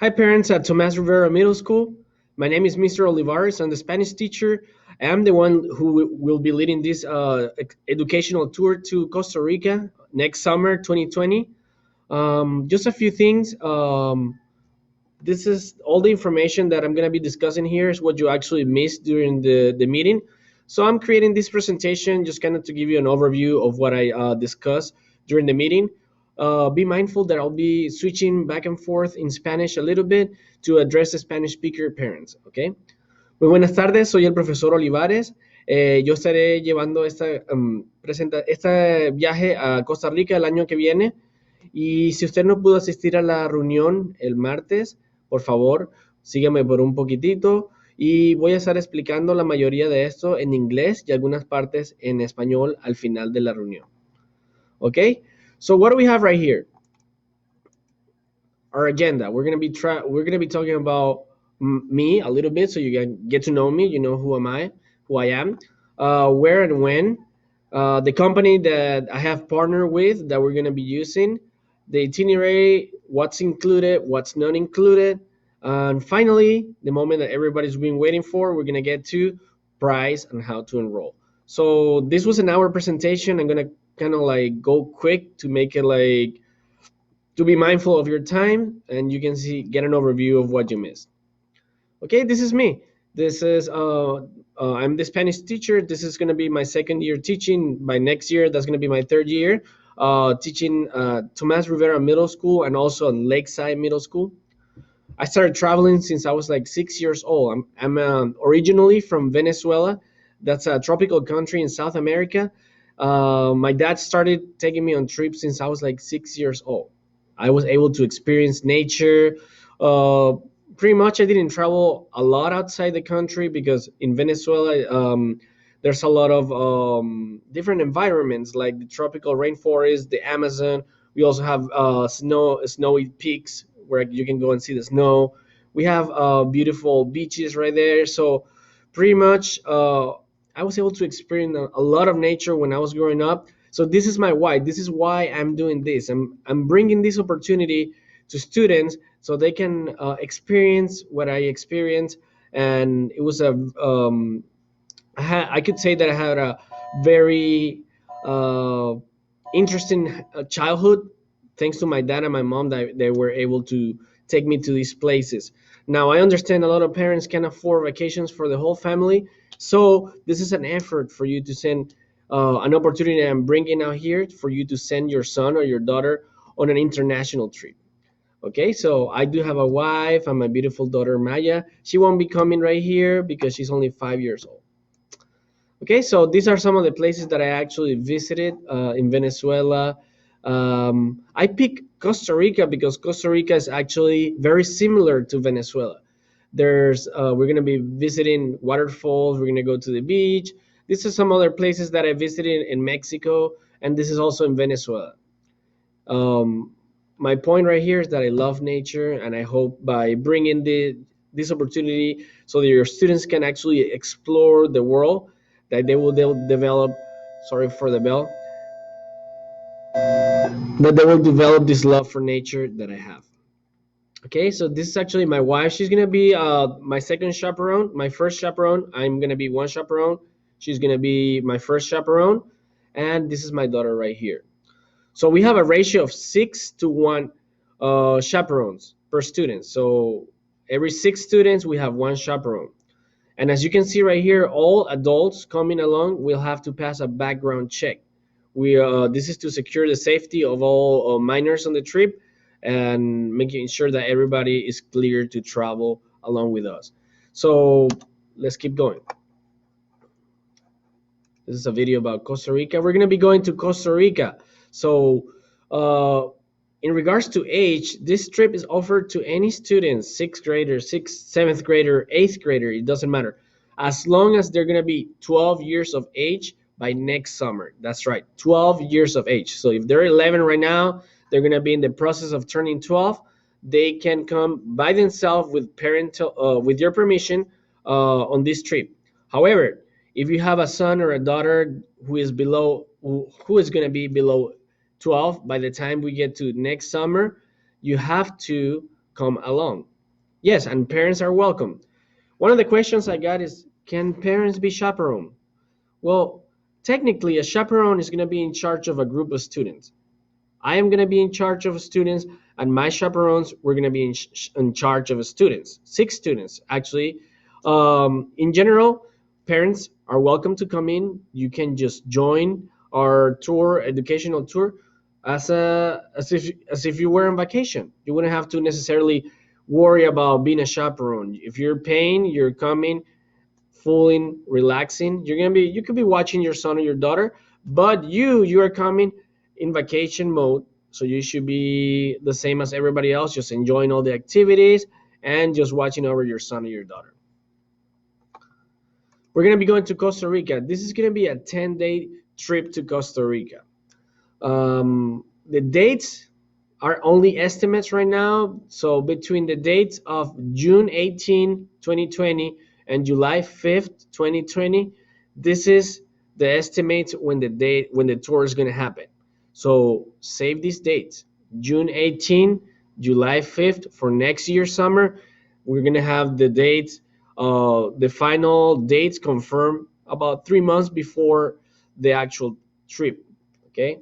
Hi, parents at Tomas Rivera Middle School. My name is Mr. Olivares. I'm the Spanish teacher. I am the one who will be leading this educational tour to Costa Rica next summer, 2020. Just a few things. This is all the information that I'm going to be discussing here is what you actually missed during the meeting. So I'm creating this presentation just kind of to give you an overview of what I discussed during the meeting. Be mindful that I'll be switching back and forth in Spanish a little bit to address the Spanish speaker parents, okay? Muy buenas tardes, soy el profesor Olivares. Yo estaré llevando este viaje a Costa Rica el año que viene. Y si usted no pudo asistir a la reunión el martes, por favor, sígame por un poquitito. Y voy a estar explicando la mayoría de esto en inglés y algunas partes en español al final de la reunión. Okay? So what do we have right here? Our agenda. We're gonna be talking about me a little bit, so you can get to know me. You know who I am, where and when, the company that I have partnered with that we're gonna be using, the itinerary, what's included, what's not included, and finally, the moment that everybody's been waiting for, we're gonna get to price and how to enroll. So this was an hour presentation. I'm gonna kind of like go quick to make it like to be mindful of your time and you can get an overview of what you missed. Okay, this is me. This is I'm the Spanish teacher. This is going to be my second year teaching. By next year, that's going to be my third year teaching Tomas Rivera Middle School and also on Lakeside Middle School. I started traveling since I was like 6 years old. I'm originally from Venezuela. That's a tropical country in South America. My dad started taking me on trips since I was like 6 years old. I was able to experience nature. Uh, Pretty much, I didn't travel a lot outside the country because in Venezuela, there's a lot of different environments like the tropical rainforest, the Amazon. We also have snowy peaks where you can go and see the snow. We have beautiful beaches right there. So pretty much, I was able to experience a lot of nature when I was growing up. So this is my why. This is why I'm doing this. I'm bringing this opportunity to students so they can experience what I experienced. And it was I could say that I had a very uh, interesting childhood, thanks to my dad and my mom that they were able to take me to these places. Now I understand a lot of parents can afford vacations for the whole family, so this is an effort for you to send an opportunity I'm bringing out here for you to send your son or your daughter on an international trip. Okay, so I do have a wife and my beautiful daughter Maya. She won't be coming right here because she's only 5 years old. Okay, so these are some of the places that I actually visited in Venezuela. I picked Costa Rica because Costa Rica is actually very similar to Venezuela. We're gonna be visiting waterfalls. We're gonna go to the beach. This is some other places that I visited in Mexico, and this is also in Venezuela. Um, my point right here is that I love nature, and I hope by bringing this opportunity so that your students can actually explore the world, that they'll develop. Sorry for the bell. That they will develop this love for nature that I have. Okay, so this is actually my wife. She's gonna be my second chaperone. My first chaperone, I'm gonna be one chaperone. She's gonna be my first chaperone, and this is my daughter right here. So we have a ratio of 6 to 1 chaperones per student. So every 6 students, we have one chaperone. And as you can see right here, all adults coming along will have to pass a background check. This is to secure the safety of all minors on the trip and making sure that everybody is clear to travel along with us. So let's keep going. This is a video about Costa Rica. We're going to be going to Costa Rica. So uh, in regards to age, this trip is offered to any student, sixth grader, seventh grader, eighth grader, it doesn't matter. As long as they're going to be 12 years of age by next summer. That's right, 12 years of age. So if they're 11 right now, they're going to be in the process of turning 12. They can come by themselves with your permission on this trip. However, if you have a son or a daughter who is going to be below 12 by the time we get to next summer, you have to come along. Yes, and parents are welcome. One of the questions I got is, can parents be chaperone? Well, technically, a chaperone is going to be in charge of a group of students. I am going to be in charge of students, and my chaperones, we're going to be in charge of students, 6 students actually. In general, parents are welcome to come in. You can just join our tour, educational tour, as if you were on vacation. You wouldn't have to necessarily worry about being a chaperone. If you're paying, you're coming fully relaxing. You could be watching your son or your daughter, but you are coming in vacation mode, so you should be the same as everybody else, just enjoying all the activities and just watching over your son or your daughter. We're gonna be going to Costa Rica. This is gonna be a 10-day trip to Costa Rica. The dates are only estimates right now. So between the dates of June 18, 2020 and July 5th, 2020, this is the estimates when the tour is going to happen. So save these dates. June 18, July 5th for next year summer. We're going to have the dates, the final dates confirmed about 3 months before the actual trip. Okay.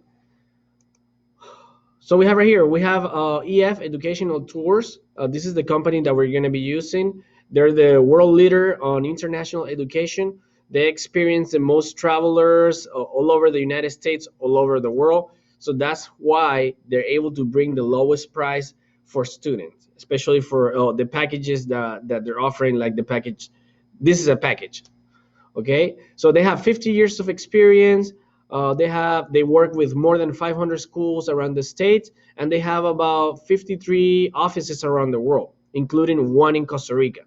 So we have right here, we have EF Educational Tours. This is the company that we're going to be using. They're the world leader on international education. They experience the most travelers all over the United States, all over the world. So that's why they're able to bring the lowest price for students, especially for the packages that they're offering, like the package. This is a package. Okay, so they have 50 years of experience. They work with more than 500 schools around the state, and they have about 53 offices around the world, including one in Costa Rica.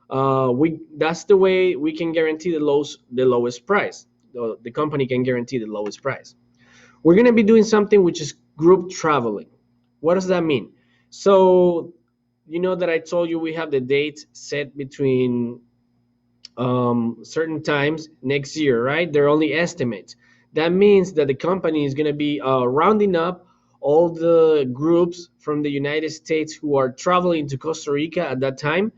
We That's the way we can guarantee the lowest price. The company can guarantee the lowest price. We're going to be doing something which is group traveling. What does that mean? So you know that I told you we have the dates set between certain times next year, right? They're only estimates. That means that the company is going to be rounding up all the groups from the United States who are traveling to Costa Rica at that time,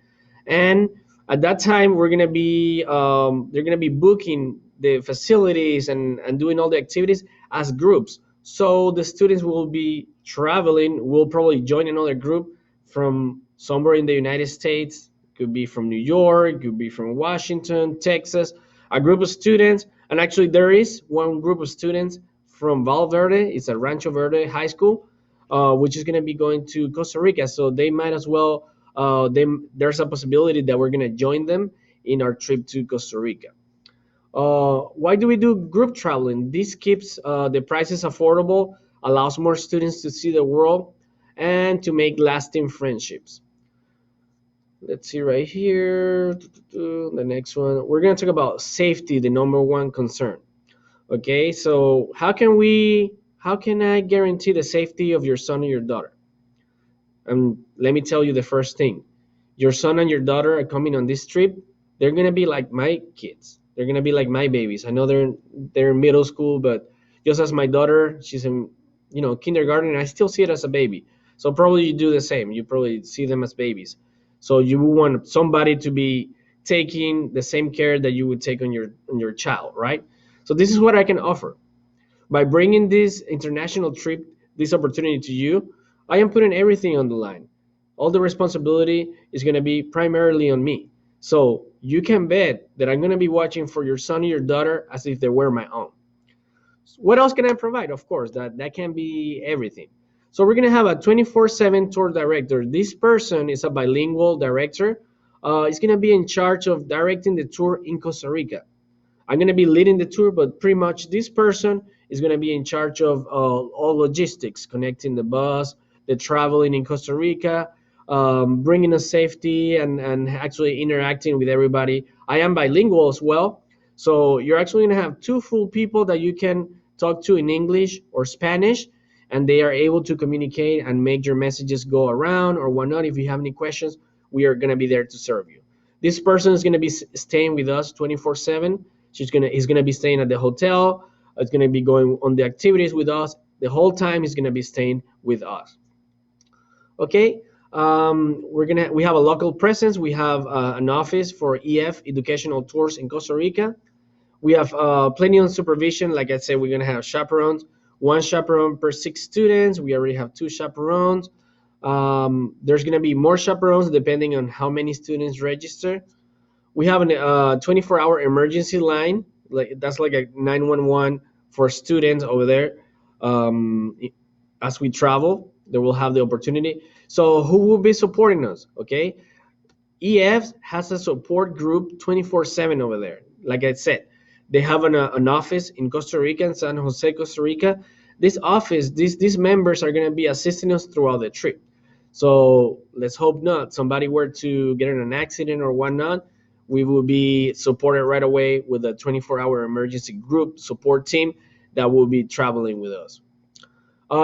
and at that time they're going to be booking the facilities and doing all the activities as groups. So the students will be traveling, will probably join another group from somewhere in the United States. Could be from New York, could be from Washington, Texas, a group of students. And actually, there is one group of students from Valverde. It's a Rancho Verde high school, which is going to be going to Costa Rica. So they might as well, there's a possibility that we're going to join them in our trip to Costa Rica. Why do we do group traveling? This keeps the prices affordable, allows more students to see the world, and to make lasting friendships. Let's see right here. The next one. We're going to talk about safety, the number one concern. Okay, so how can I guarantee the safety of your son or your daughter? Let me tell you the first thing. Your son and your daughter are coming on this trip. They're gonna be like my kids. They're gonna be like my babies. I know they're in middle school, but just as my daughter, she's in kindergarten, and I still see it as a baby. So probably you do the same. You probably see them as babies. So you want somebody to be taking the same care that you would take on your child, right? So this is what I can offer. By bringing this international trip, this opportunity to you, I am putting everything on the line. All the responsibility is going to be primarily on me. So you can bet that I'm going to be watching for your son or your daughter as if they were my own. What else can I provide? Of course, that can be everything. So we're going to have a 24/7 tour director. This person is a bilingual director. He's going to be in charge of directing the tour in Costa Rica. I'm going to be leading the tour, but pretty much this person is going to be in charge of all logistics, connecting the bus, the traveling in Costa Rica, bringing us safety, and actually interacting with everybody. I am bilingual as well. So you're actually going to have two full people that you can talk to in English or Spanish, and they are able to communicate and make your messages go around or whatnot. If you have any questions, we are going to be there to serve you. This person is going to be staying with us 24/7. He's gonna be staying at the hotel. It's gonna be going on the activities with us. The whole time he's gonna be staying with us. Okay. We have a local presence. We have an office for EF educational tours in Costa Rica. We have plenty of supervision. Like I said, we're gonna have chaperones. One chaperone per 6 students. We already have two chaperones. There's gonna be more chaperones depending on how many students register. We have a 24-hour emergency line. Like that's like a 911 for students over there. Um, as we travel, they will have the opportunity. So who will be supporting us? Okay, EF has a support group 24/7 over there. Like I said, they have an office in Costa Rica, in San Jose, Costa Rica. This office, these members are going to be assisting us throughout the trip. So let's hope not. Somebody were to get in an accident or whatnot, we will be supported right away with a 24-hour emergency group support team that will be traveling with us.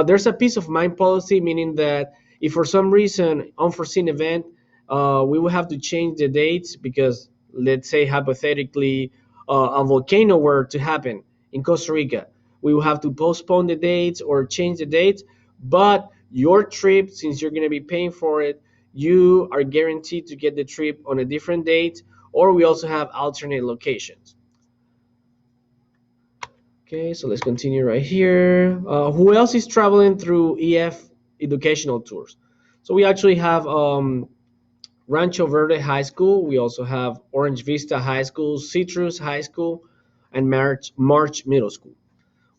There's a peace of mind policy, meaning that if for some reason, unforeseen event, we will have to change the dates because, let's say, hypothetically, a volcano were to happen in Costa Rica, we will have to postpone the dates or change the dates. But your trip, since you're going to be paying for it, you are guaranteed to get the trip on a different date, or we also have alternate locations. Okay, so let's continue right here. Who else is traveling through EF educational tours? So we actually have Rancho Verde High School. We also have Orange Vista High School, Citrus High School, and March Middle School.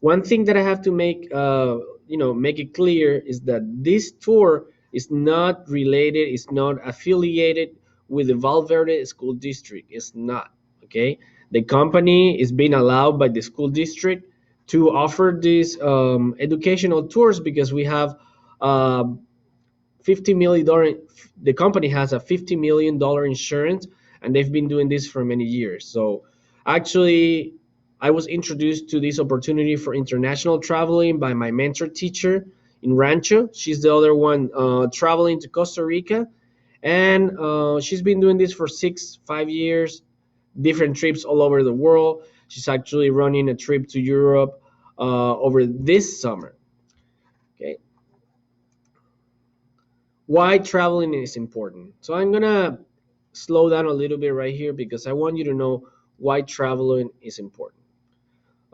One thing that I have to make it clear is that this tour is not related, it's not affiliated with the Valverde School District. It's not, okay? The company is being allowed by the school district to offer these educational tours because we have um, $50 million. The company has a $50 million insurance, and they've been doing this for many years. So actually, I was introduced to this opportunity for international traveling by my mentor teacher in Rancho. She's the other one traveling to Costa Rica, and she's been doing this for 5 years, different trips all over the world. She's actually running a trip to Europe over this summer. Okay, why traveling is important. So I'm gonna slow down a little bit right here because I want you to know why traveling is important.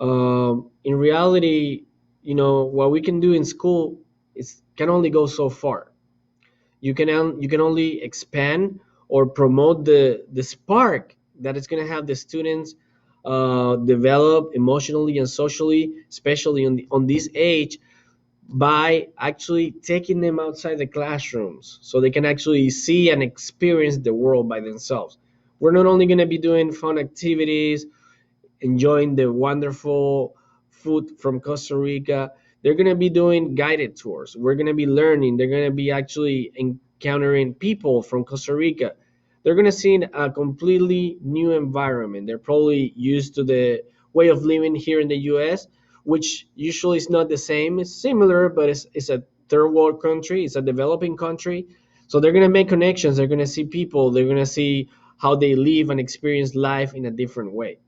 In reality, what we can do in school is can only go so far. You can only expand or promote the spark that is going to have the students develop emotionally and socially, especially on this age, by actually taking them outside the classrooms so they can actually see and experience the world by themselves. We're not only going to be doing fun activities, enjoying the wonderful food from Costa Rica. They're going to be doing guided tours. We're going to be learning. They're going to be actually encountering people from Costa Rica. They're going to see a completely new environment. They're probably used to the way of living here in the US, which usually is not the same. It's similar, but it's a third world country. It's a developing country. So they're going to make connections. They're going to see people. They're going to see how they live and experience life in a different way.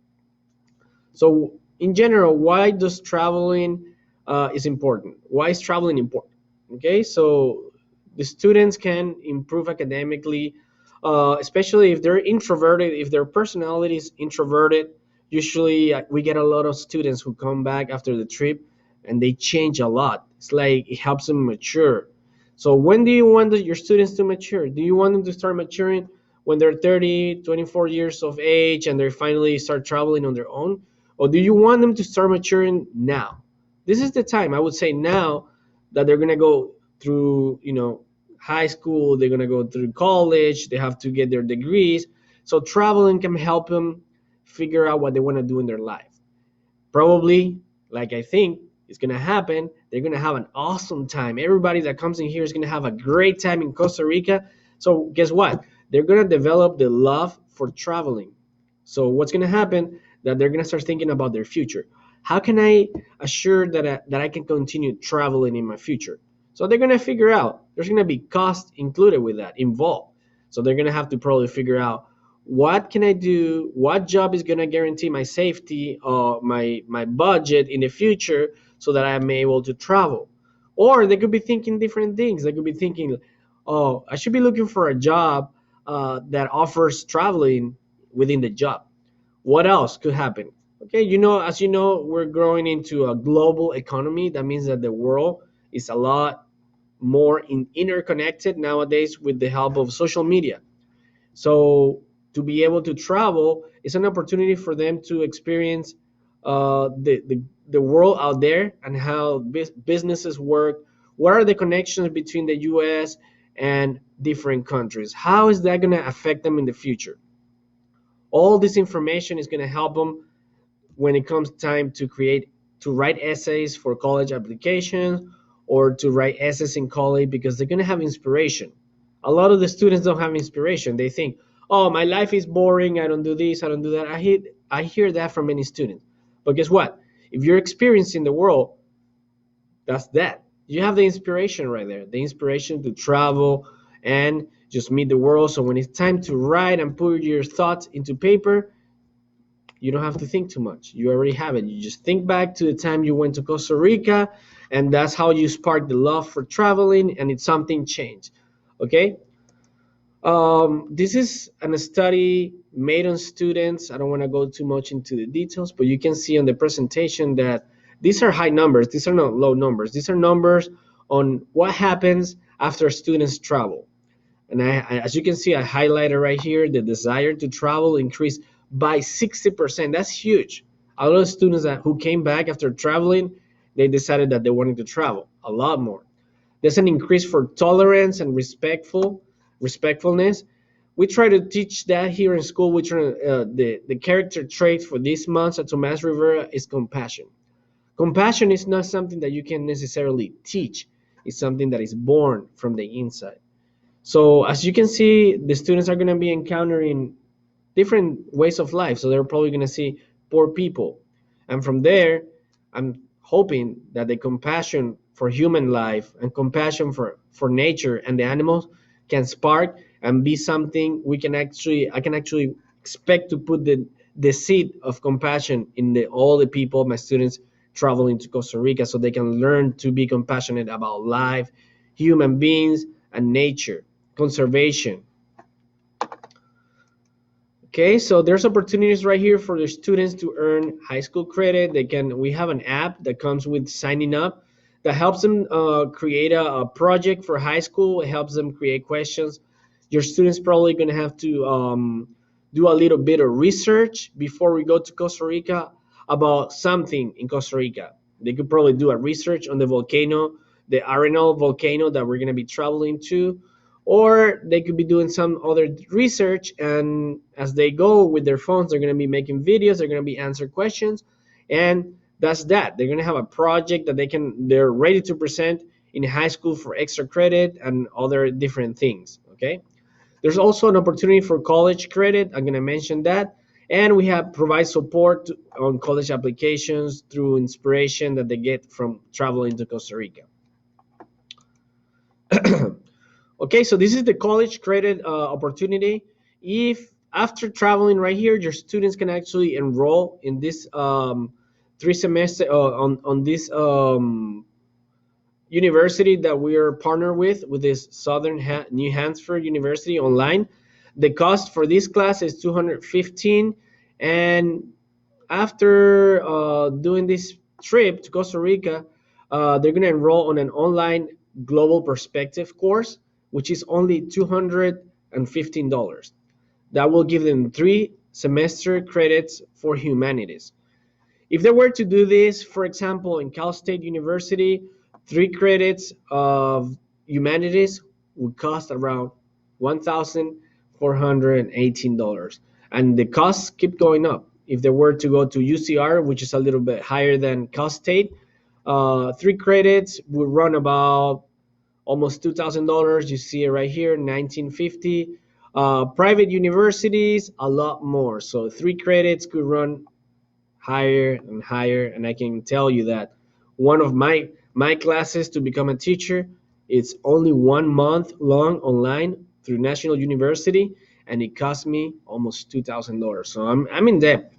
So in general, why does traveling is important? Why is traveling important? Okay, so the students can improve academically, especially if they're introverted, if their personality is introverted. Usually, we get a lot of students who come back after the trip and they change a lot. It's like it helps them mature. So when do you want your students to mature? Do you want them to start maturing when they're 30, 24 years of age and they finally start traveling on their own? Or do you want them to start maturing now? This is the time, I would say now, that they're going to go through, high school, they're going to go through college, they have to get their degrees. So traveling can help them figure out what they want to do in their life. Probably, like I think is going to happen, they're going to have an awesome time. Everybody that comes in here is going to have a great time in Costa Rica. So guess what? They're going to develop the love for traveling. So what's going to happen? That they're going to start thinking about their future. How can I assure that I can continue traveling in my future? So they're going to figure out there's going to be cost included with that involved. So they're going to have to probably figure out what can I do, what job is going to guarantee my safety, my budget in the future, so that I'm able to travel. Or they could be thinking different things. They could be thinking, oh, I should be looking for a job that offers traveling within the job. What else could happen? Okay, as you know, we're growing into a global economy. That means that the world is a lot more interconnected nowadays with the help of social media. So to be able to travel is an opportunity for them to experience the world out there and how businesses work. What are the connections between the U.S. and different countries? How is that going to affect them in the future? All this information is going to help them when it comes time to write essays for college applications or to write essays in college, because they're going to have inspiration. A lot of the students don't have inspiration. They think, oh, my life is boring, I don't do this, I don't do that. I hear that from many students. But guess what? If you're experiencing the world, that's that. You have the inspiration right there, the inspiration to travel and just meet the world. So when it's time to write and put your thoughts into paper, you don't have to think too much. You already have it. You just think back to the time you went to Costa Rica, and that's how you spark the love for traveling, and it's something changed. Okay. This is a study made on students. I don't want to go too much into the details, but you can see on the presentation that these are high numbers. These are not low numbers. These are numbers on what happens after students travel. And as you can see, I highlighted right here, the desire to travel increased by 60%. That's huge. A lot of students who came back after traveling, they decided that they wanted to travel a lot more. There's an increase for tolerance and respectfulness. We try to teach that here in school. The character trait for this month at Tomas Rivera is compassion. Compassion is not something that you can necessarily teach. It's something that is born from the inside. So as you can see, the students are going to be encountering different ways of life. So they're probably going to see poor people. And from there, I'm hoping that the compassion for human life and compassion for nature and the animals can spark and be something I can actually expect to put the seed of compassion in all the people, my students traveling to Costa Rica, so they can learn to be compassionate about life, human beings, and nature, conservation. Okay, so there's opportunities right here for the students to earn high school credit. We have an app that comes with signing up that helps them create a project for high school. It helps them create questions. Your students probably going to have to do a little bit of research before we go to Costa Rica about something in Costa Rica. They could probably do a research on the volcano, the Arenal volcano that we're going to be traveling to, or they could be doing some other research, and as they go with their phones, they're going to be making videos, they're going to be answering questions, and that's that. They're going to have a project that they're ready to present in high school for extra credit and other different things. Okay, there's also an opportunity for college credit. I'm going to mention that, and we have provide support on college applications through inspiration that they get from traveling to Costa Rica. Okay, so this is the college credit opportunity. If after traveling right here, your students can actually enroll in this 3 semester on this university that we are partnered with this New Hampshire University online. The cost for this class is 215, and after doing this trip to Costa Rica, they're going to enroll on an online global perspective course, which is only $215. That will give them 3 semester credits for humanities. If they were to do this, for example, in Cal State University, 3 credits of humanities would cost around $1,418. And the costs keep going up. If they were to go to UCR, which is a little bit higher than Cal State, 3 credits would run about almost $2,000. You see it right here, 1950. Private universities, a lot more. So 3 credits could run higher and higher. And I can tell you that one of my classes to become a teacher, it's only 1 month long online through National University, and it cost me almost $2,000. So I'm in debt.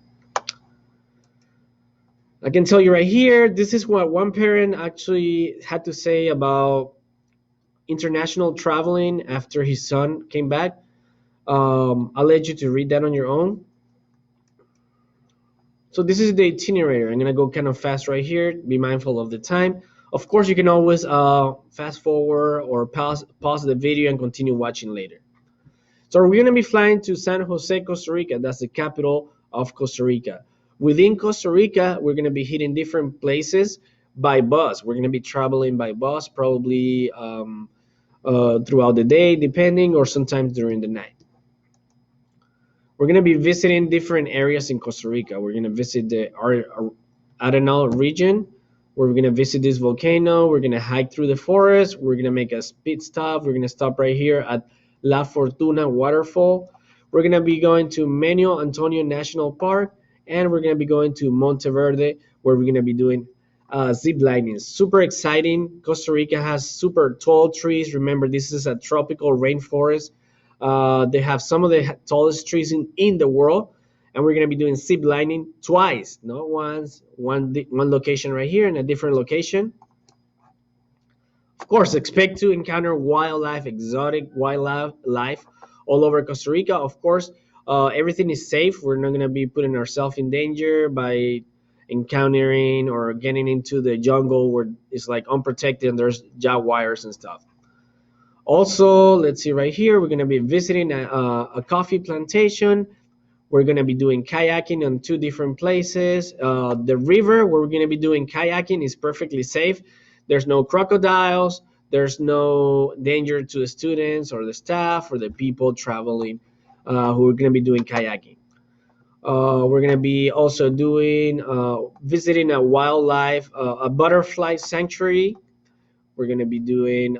I can tell you right here, this is what one parent actually had to say about international traveling after his son came back. I'll let you to read that on your own. So this is the itinerary. I'm gonna go kind of fast right here. Be mindful of the time. Of course, you can always fast forward or pause the video and continue watching later. So we're gonna be flying to San Jose, Costa Rica. That's the capital of Costa Rica. Within Costa Rica, we're gonna be hitting different places by bus. We're gonna be traveling by bus, probably throughout the day, depending, or sometimes during the night. We're going to be visiting different areas in Costa Rica. We're going to visit the Arenal region. We're going to visit this volcano. We're going to hike through the forest. We're going to make a pit stop. We're going to stop right here at La Fortuna waterfall. We're going to be going to Menio Antonio National Park, and we're going to be going to Monteverde, where we're going to be doing zip lining. Super exciting. Costa Rica has super tall trees. Remember, this is a tropical rainforest. They have some of the tallest trees in the world, and we're going to be doing zip lining twice, not once. One location right here and a different location. Of course, expect to encounter wildlife, exotic wildlife all over Costa Rica. Of course, everything is safe. We're not going to be putting ourselves in danger by encountering or getting into the jungle where it's like unprotected and there's jaguars and stuff. Also, let's see right here, we're going to be visiting a coffee plantation. We're going to be doing kayaking on two different places. The river where we're going to be doing kayaking is perfectly safe. There's no crocodiles. There's no danger to the students or the staff or the people traveling who are going to be doing kayaking. We're going to be also doing visiting a wildlife, a butterfly sanctuary. We're gonna be doing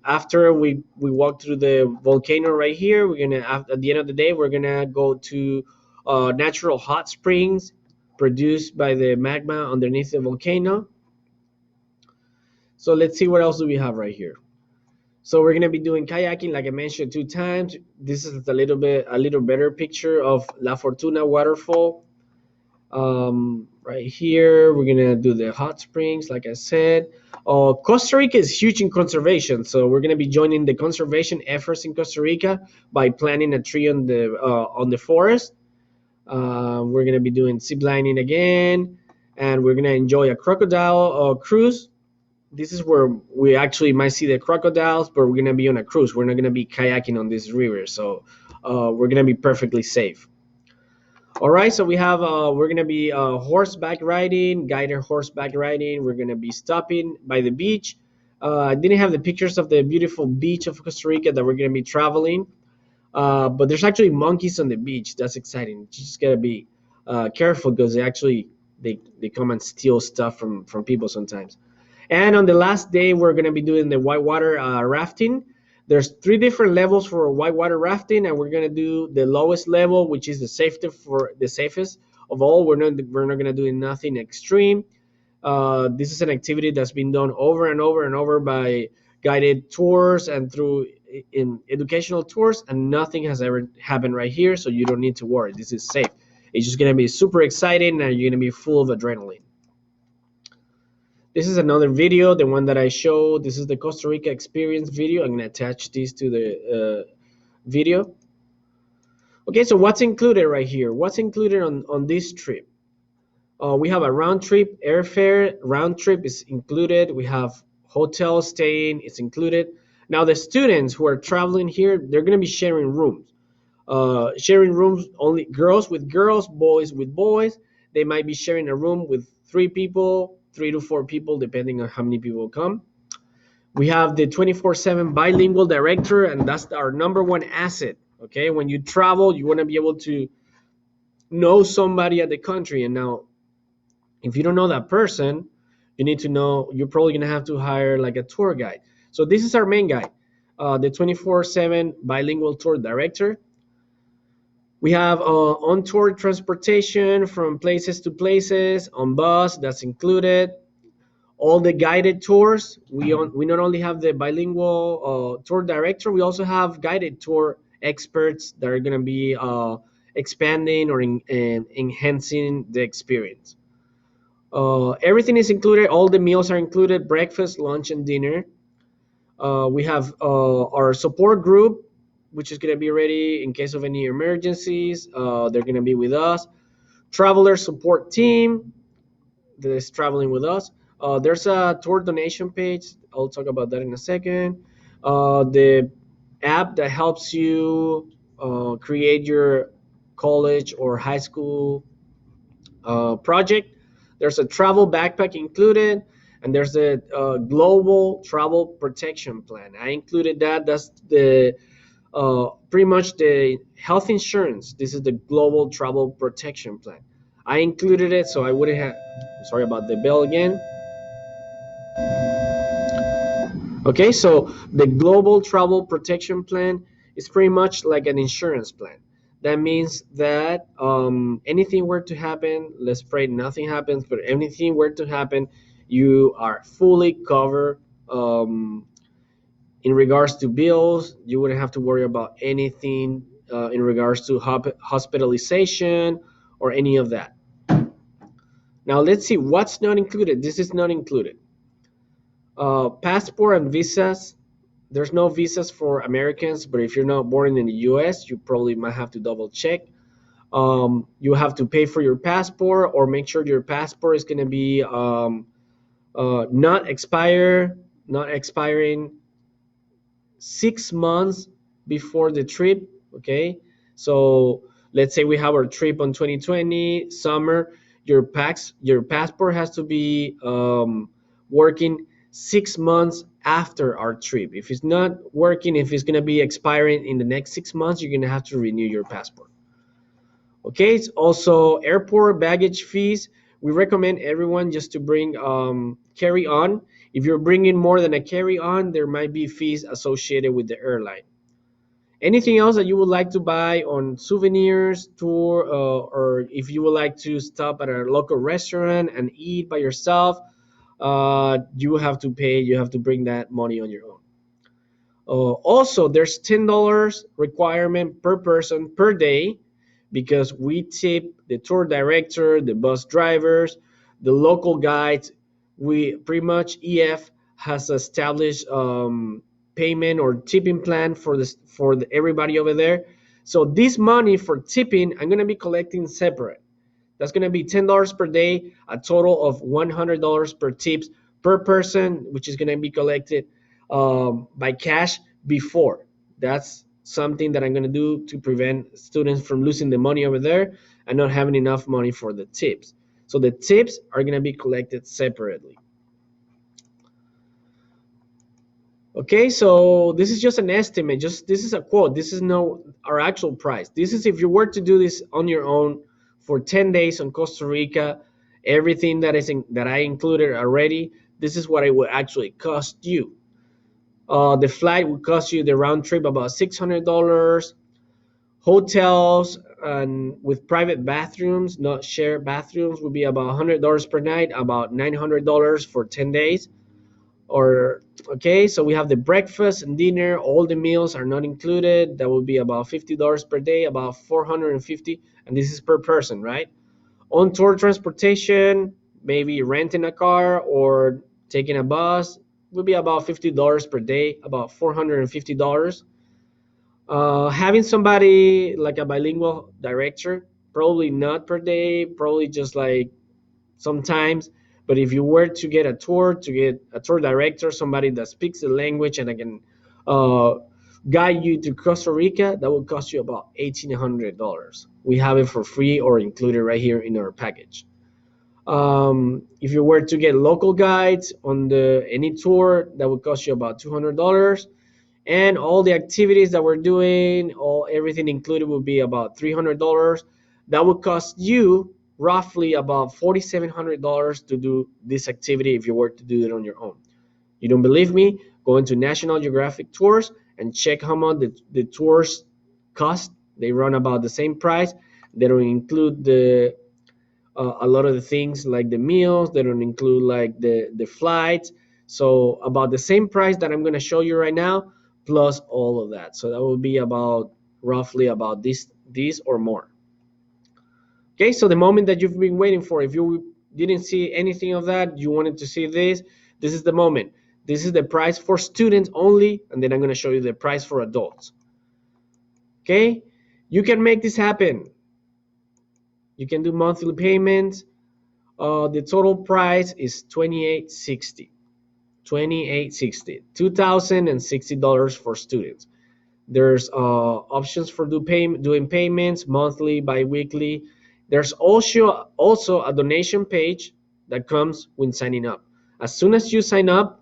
after we walk through the volcano right here. We're gonna at the end of the day we're gonna go to natural hot springs produced by the magma underneath the volcano. So let's see what else do we have right here. So we're gonna be doing kayaking, like I mentioned 2 times. This is a little better picture of La Fortuna waterfall. Right here, we're gonna do the hot springs, like I said. Costa Rica is huge in conservation, so we're gonna be joining the conservation efforts in Costa Rica by planting a tree on the forest. We're gonna be doing zip lining again, and we're gonna enjoy a crocodile cruise. This is where we actually might see the crocodiles, but we're gonna be on a cruise. We're not gonna be kayaking on this river, so we're gonna be perfectly safe. All right, so we have we're gonna be horseback riding, guided horseback riding. We're gonna be stopping by the beach. I didn't have the pictures of the beautiful beach of Costa Rica that we're gonna be traveling, but there's actually monkeys on the beach. That's exciting. You just gotta be careful because they come and steal stuff from people sometimes. And on the last day, we're gonna be doing the whitewater rafting. There's 3 different levels for whitewater rafting, and we're gonna do the lowest level, which is the safest of all. We're not gonna do nothing extreme. This is an activity that's been done over and over and over by guided tours and through in educational tours, and nothing has ever happened right here, so you don't need to worry. This is safe. It's just gonna be super exciting, and you're gonna be full of adrenaline. This is another video, the one that I showed. This is the Costa Rica experience video. I'm gonna attach this to the video. Okay, so what's included right here? What's included on this trip? We have a round trip airfare. Round trip is included. We have hotel staying, it's included. Now the students who are traveling here, they're gonna be sharing rooms. Sharing rooms only girls with girls, boys with boys. They might be sharing a room with 3 people, 3 to 4 people, depending on how many people come. We have the 24/7 bilingual director, and that's our #1 asset. Okay, when you travel, you want to be able to know somebody at the country. And now, if you don't know that person, you need to know, you're probably going to have to hire like a tour guide. So this is our main guy, the 24/7 bilingual tour director. We have on-tour transportation from places to places on bus, that's included. All the guided tours, we not only have the bilingual tour director, we also have guided tour experts that are going to be expanding or enhancing the experience. Everything is included. All the meals are included: breakfast, lunch, and dinner. We have our support group, which is going to be ready in case of any emergencies. They're going to be with us. Traveler support team that is traveling with us. There's a tour donation page. I'll talk about that in a second. The app that helps you create your college or high school project. There's a travel backpack included, and there's a global travel protection plan. I included that. That's the pretty much the health insurance. This is the global travel protection plan. I included it so I wouldn't have. Sorry about the bell again. Okay, so the global travel protection plan is pretty much like an insurance plan. That means that anything were to happen, let's pray nothing happens, but anything were to happen, you are fully covered in regards to bills. You wouldn't have to worry about anything in regards to hospitalization or any of that. Now let's see what's not included. This is not included. Passport and visas. There's no visas for Americans, but if you're not born in the US, you probably might have to double check. You have to pay for your passport or make sure your passport is going to be not expiring 6 months before the trip. Okay, so let's say we have our trip on 2020 summer. Your passport has to be working 6 months after our trip. If it's not working, if it's going to be expiring in the next 6 months, you're going to have to renew your passport. Okay, it's also airport baggage fees. We recommend everyone just to bring carry on. If you're bringing more than a carry on, there might be fees associated with the airline. Anything else that you would like to buy on souvenirs, tour, or if you would like to stop at a local restaurant and eat by yourself, you have to pay. You have to bring that money on your own. Also, there's $10 requirement per person per day because we tip the tour director, the bus drivers, the local guides. We pretty much EF has established payment or tipping plan for this for everybody over there. So this money for tipping, I'm gonna be collecting separate. That's gonna be $10 per day, a total of $100 per tips per person, which is gonna be collected by cash before. That's something that I'm going to do to prevent students from losing the money over there and not having enough money for the tips. So the tips are going to be collected separately. Okay, so this is just an estimate. This is a quote. This is no our actual price. This is if you were to do this on your own for 10 days on Costa Rica, everything that I included already. This is what it would actually cost you. The flight would cost you the round trip about $600. Hotels and with private bathrooms, not shared bathrooms, would be about $100 per night, about $900 for 10 days. Or okay, so we have the breakfast and dinner. All the meals are not included. That would be about $50 per day, about 450, and this is per person, right? On tour transportation, maybe renting a car or taking a bus would be about $50 per day, about $450. Having somebody like a bilingual director, probably not per day, probably just like sometimes. But if you were to get to get a tour director, somebody that speaks the language and can uh, guide you to Costa Rica, that will cost you about $1,800. We have it for free or included right here in our package. If you were to get local guides on the any tour, that would cost you about $200, and all the activities that we're doing, all everything included, would be about $300. That would cost you roughly about $4,700 to do this activity if you were to do it on your own. You don't believe me? Go into National Geographic Tours and check how much the tours cost. They run about the same price. They don't include a lot of the things like the meals. They don't include like the flights. So about the same price that I'm going to show you right now, plus all of that. So that will be about roughly about this or more. Okay, so the moment that you've been waiting for, if you didn't see anything of that, you wanted to see this is the moment. This is the price for students only, and then I'm going to show you the price for adults. Okay, you can make this happen. You can do monthly payments. The total price is $28.60. $28.60. $2,060 for students. There's options for doing payments monthly, bi-weekly. There's also a donation page that comes when signing up. As soon as you sign up,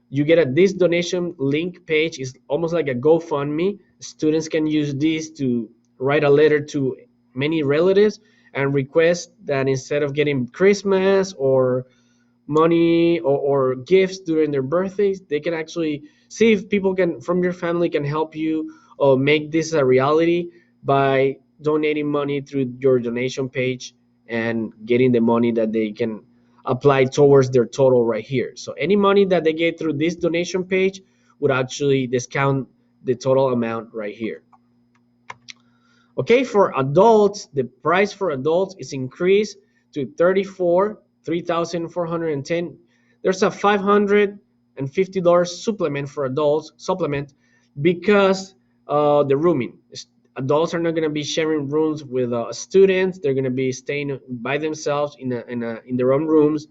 you get this donation link page. Is almost like a GoFundMe. Students can use this to write a letter to many relatives and request that instead of getting Christmas or money or gifts during their birthdays, they can actually see if people can from your family can help you make this a reality by donating money through your donation page and getting the money that they can apply towards their total right here. So any money that they get through this donation page would actually discount the total amount right here. Okay, for adults, the price for adults is increased to $3,410. There's a $550 supplement for adults, because the rooming. Adults are not going to be sharing rooms with students. They're going to be staying by themselves in their own rooms.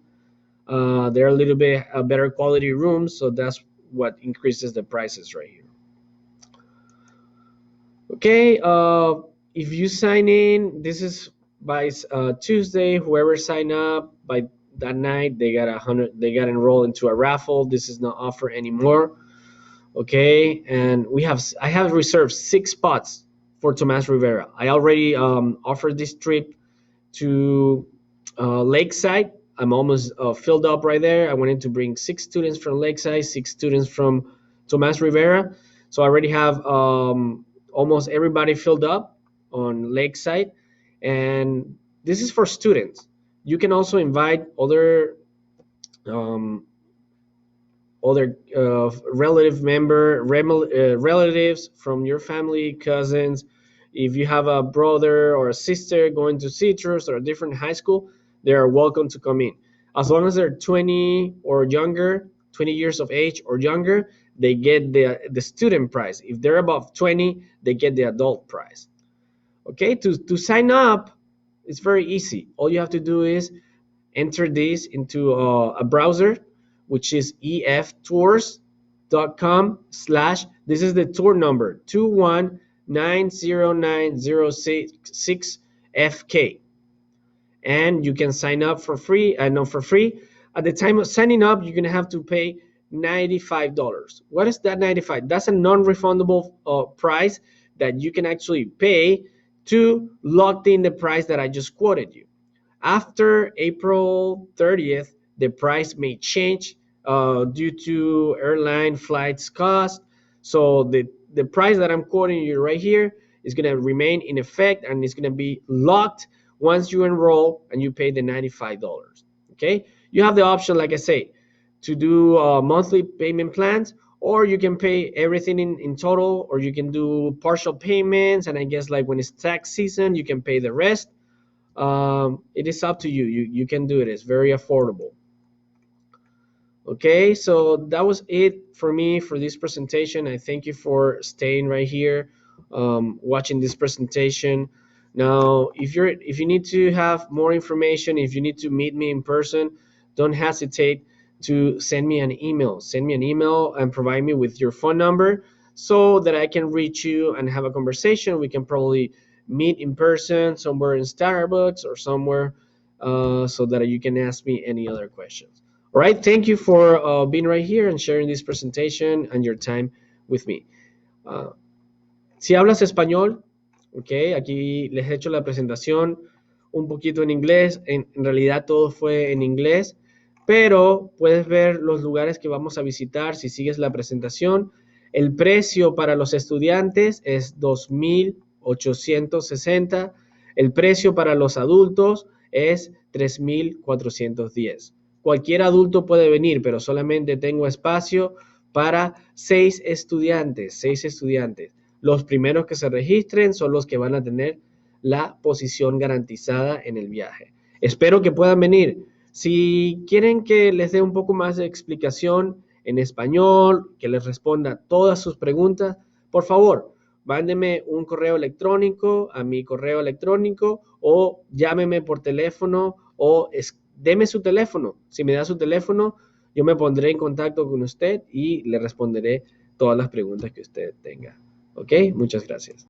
They're a little bit better quality rooms, so that's what increases the prices right here. Okay, if you sign in, this is by Tuesday. Whoever sign up by that night, they got enrolled into a raffle. This is not offered anymore. Okay, and I have reserved 6 spots for Tomas Rivera. I already offered this trip to Lakeside. I'm almost filled up right there. I wanted to bring 6 students from Lakeside, 6 students from Tomas Rivera. So I already have almost everybody filled up on Lakeside, and this is for students. You can also invite other relatives from your family, cousins. If you have a brother or a sister going to Citrus or a different high school, they are welcome to come in. As long as they're 20 or younger, 20 years of age or younger, they get the student price. If they're above 20, they get the adult price. Okay, to sign up, it's very easy. All you have to do is enter this into a browser, which is eftours.com/ this is the tour number 2190906FK, and you can sign up for free. For free. At the time of signing up, you're gonna have to pay $95. What is that? 95? That's a non-refundable price that you can actually pay to lock in the price that I just quoted you. After April 30th, the price may change due to airline flights cost. So the price that I'm quoting you right here is going to remain in effect, and it's going to be locked once you enroll and you pay the $95. Okay, you have the option, like I say, to do monthly payment plans, or you can pay everything in total, or you can do partial payments, and I guess like when it's tax season, you can pay the rest. It is up to you. You can do it. It's very affordable. Okay, so that was it for me for this presentation. I thank you for staying right here, watching this presentation. Now, if you need to have more information, if you need to meet me in person, don't hesitate to send me an email. Send me an email and provide me with your phone number so that I can reach you and have a conversation. We can probably meet in person somewhere in Starbucks or somewhere so that you can ask me any other questions. All right, thank you for being right here and sharing this presentation and your time with me. Si hablas español, ok, aquí les he hecho la presentación un poquito en inglés, en realidad todo fue en inglés, pero puedes ver los lugares que vamos a visitar si sigues la presentación. El precio para los estudiantes es $2,860. El precio para los adultos es $3,410. Cualquier adulto puede venir, pero solamente tengo espacio para 6 estudiantes, 6 estudiantes. Los primeros que se registren son los que van a tener la posición garantizada en el viaje. Espero que puedan venir. Si quieren que les dé un poco más de explicación en español, que les responda todas sus preguntas. Por favor, mándeme un correo electrónico a mi correo electrónico o llámeme por teléfono o deme su teléfono. Si me da su teléfono, yo me pondré en contacto con usted y le responderé todas las preguntas que usted tenga. ¿Ok? Muchas gracias.